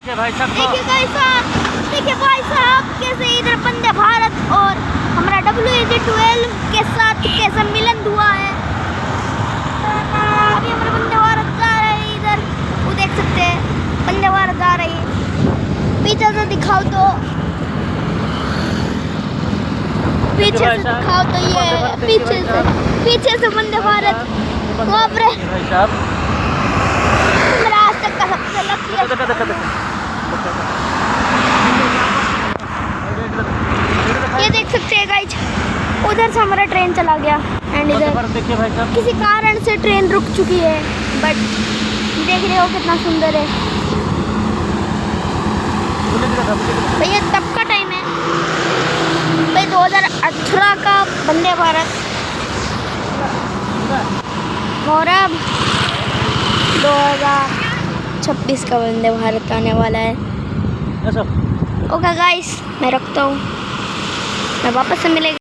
देखिए भाई साहब कैसे इधर वंदे भारत और हमारा WAG-12 के साथ कैसा मिलन हुआ है। अभी हमारा वंदे भारत जा रहा है इधर, वो देख सकते हैं वंदे भारत जा रही है। पीछे से दिखाओ तो, पीछे से दिखाओ तो ये पीछे से वंदे भारत। बाप रे, मेरा आज तक का सबसे लकी ये देख सकते हैं गाइज, उधर से हमारा ट्रेन चला गया एंड इधर किसी कारण से ट्रेन रुक चुकी है, बट देख रहे हो कितना सुंदर है भैया। तब का टाइम है भाई 2018 का वंदे भारत और अब 2026 का वंदे भारत आने वाला है। ओके गाइस, मैं रखता हूँ, मैं वापस से मिलेगा।